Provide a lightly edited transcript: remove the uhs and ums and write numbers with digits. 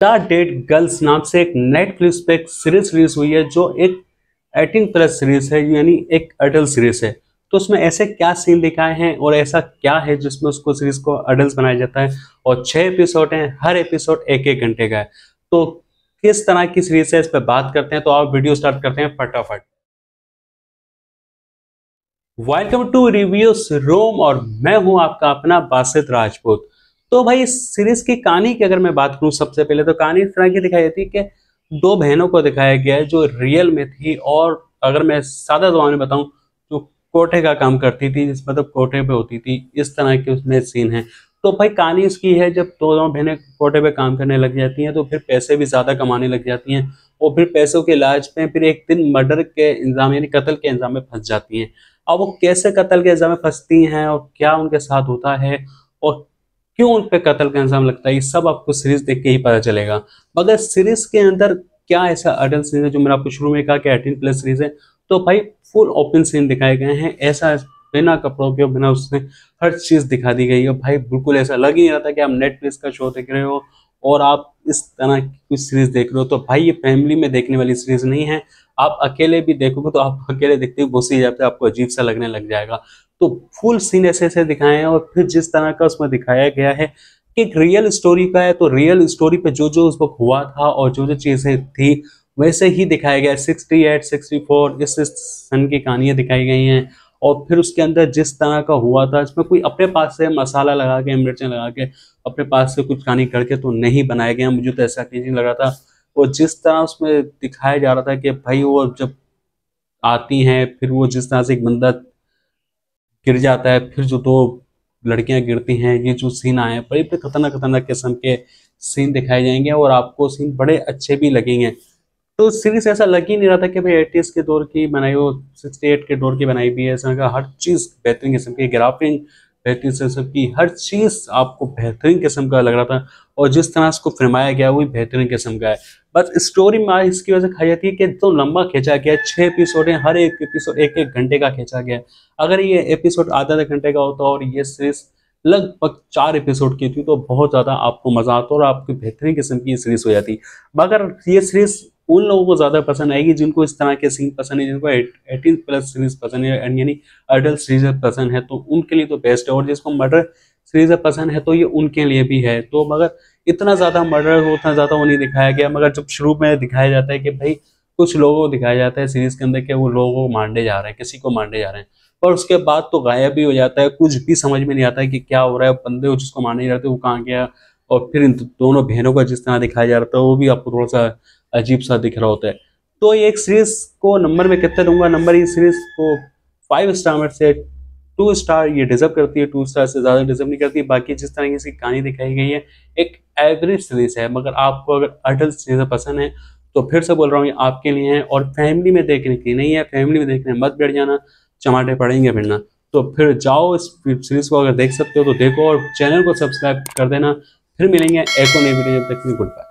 The dead girls नाम से एक नेटफ्लिक्स पे एक सीरीज रिलीज हुई है जो एक 18+ सीरीज है, यानी एक अडल्ट सीरीज है। तो उसमें ऐसे क्या सीन दिखाए हैं और ऐसा क्या है जिसमें उसको सीरीज को अडल्ट बनाया जाता है। और 6 एपिसोड हैं, हर एपिसोड 1-1 घंटे का है। तो किस तरह की सीरीज है इस पर बात करते हैं। तो आप वीडियो स्टार्ट करते हैं फटाफट। वेलकम टू रिव्यूज रोम और मैं हूं आपका अपना बासित राजपूत। तो भाई इस सीरीज की कहानी की अगर मैं बात करूं, सबसे पहले तो कहानी इस तरह की दिखाई जाती है कि दो बहनों को दिखाया गया है जो रियल में थी, और अगर मैं सादा जबान में बताऊं तो कोठे का काम करती थी, जिस मतलब कोठे पे होती थी, इस तरह के उसमें सीन है। तो भाई कहानी इसकी है, जब दोनों बहनें कोठे पे काम करने लग जाती हैं तो फिर पैसे भी ज्यादा कमाने लग जाती हैं, और फिर पैसों के लालच में फिर एक दिन मर्डर के इंजाम यानी कत्ल के इंजाम में फंस जाती हैं। अब वो कैसे कत्ल के इल्जाम में फंसती हैं और क्या उनके साथ होता है और क्यों उन पे कत्ल का इल्जाम लगता है, ये सब आपको सीरीज देख के ही पता चलेगा। मगर सीरीज के अंदर क्या ऐसा अडल्ट सीन है, जो मैंने आपको शुरू में कहा कि 18+ सीरीज है। तो भाई फुल ओपन सीन दिखाए गए हैं, ऐसा बिना कपड़ों के, बिना उसने हर चीज दिखा दी गई है। भाई बिल्कुल ऐसा लग ही नहीं रहा था कि आप नेटफ्लिक्स का शो देख रहे हो और आप इस तरह की कुछ सीरीज देख रहे हो। तो भाई ये फैमिली में देखने वाली सीरीज नहीं है। आप अकेले भी देखोगे तो आप अकेले देखते ही घुस ही जाते हैं, आपको अजीब सा लगने लग जाएगा। तो फुल सीन ऐसे ऐसे दिखाए हैं, और फिर जिस तरह का उसमें दिखाया गया है कि एक रियल स्टोरी का है, तो रियल स्टोरी पे जो जो उस वक्त हुआ था और जो जो चीजें थी वैसे ही दिखाया गया है। 68, 64 इस सन की कहानियां दिखाई गई हैं। और फिर उसके अंदर जिस तरह का हुआ था, इसमें कोई अपने पास से मसाला लगा के, मिर्चें लगा के, अपने पास से कुछ कहानी करके तो नहीं बनाया गया। मुझे तो ऐसा नहीं लगा था। और जिस तरह उसमें दिखाया जा रहा था कि भाई वो जब आती हैं, फिर वो जिस तरह से एक बंदा गिर जाता है, फिर जो दो लड़कियां गिरती हैं, ये जो सीन आए हैं बड़े बड़े खतरनाक खतरनाक किस्म के सीन दिखाए जाएंगे, और आपको सीन बड़े अच्छे भी लगेंगे। तो सीरीज ऐसा लग ही नहीं रहा था कि भाई 80s के दौर की बनाई हो, 68 के दौर की बनाई भी है। ऐसा का हर चीज बेहतरीन किस्म की, ग्राफिंग बेहतरीन किस्म की, हर चीज आपको बेहतरीन किस्म का लग रहा था। और जिस तरह से फिल्माया गया वो भी बेहतरीन किस्म का है। बस स्टोरी में इसकी वजह से खाई जाती है कि तो लंबा खींचा गया है। 6 एपिसोड है, हर एक एपिसोड 1-1 घंटे का खींचा गया है। अगर ये एपिसोड आधा आधा घंटे का होता और ये सीरीज लगभग 4 एपिसोड की थी तो बहुत ज्यादा आपको मजा आता और आपकी बेहतरीन किस्म की सीरीज हो जाती। मगर ये सीरीज उन लोगों को ज्यादा पसंद आएगी जिनको इस तरह के सीन पसंद है, जिनको 18+ सीरीज पसंद है, यानी अडल्ट सीरीज पसंद है, तो उनके लिए तो बेस्ट है। और जिसको मर्डर सीरीज पसंद है तो ये उनके लिए भी है। तो मगर इतना ज्यादा मर्डर हो, उतना ज्यादा वो नहीं दिखाया गया। मगर जब शुरू में दिखाया जाता है कि भाई कुछ लोगों को दिखाया जाता है सीरीज के अंदर कि वो लोगों को मारने जा रहे हैं, किसी को मारने जा रहे हैं, और उसके बाद तो गायब भी हो जाता है। कुछ भी समझ में नहीं आता है कि क्या हो रहा है। बंदे जिसको मारने जा रहे थे वो कहाँ गया। और फिर इन दोनों बहनों का जिस तरह दिखाया जा रहा था वो भी आपको थोड़ा सा अजीब सा दिख रहा होता है। तो ये एक सीरीज को नंबर में कितना दूंगा, नंबर इस सीरीज को 5 स्टार में से 2 स्टार ये डिजर्व करती है। 2 स्टार से ज्यादा डिजर्व नहीं करती। बाकी जिस तरह की इसकी कहानी दिखाई गई है एक एवरेज सीरीज है। मगर आपको अगर अडल्ट सीरीज पसंद है तो फिर से बोल रहा हूँ ये आपके लिए है, और फैमिली में देखने की नहीं है। फैमिली में देखने मत बैठ जाना, चमाटे पड़ेंगे फिर ना। तो फिर जाओ इस सीरीज को अगर देख सकते हो तो देखो, और चैनल को सब्सक्राइब कर देना। फिर मिलेंगे एक और नई वीडियो, जब तक गुड बाय।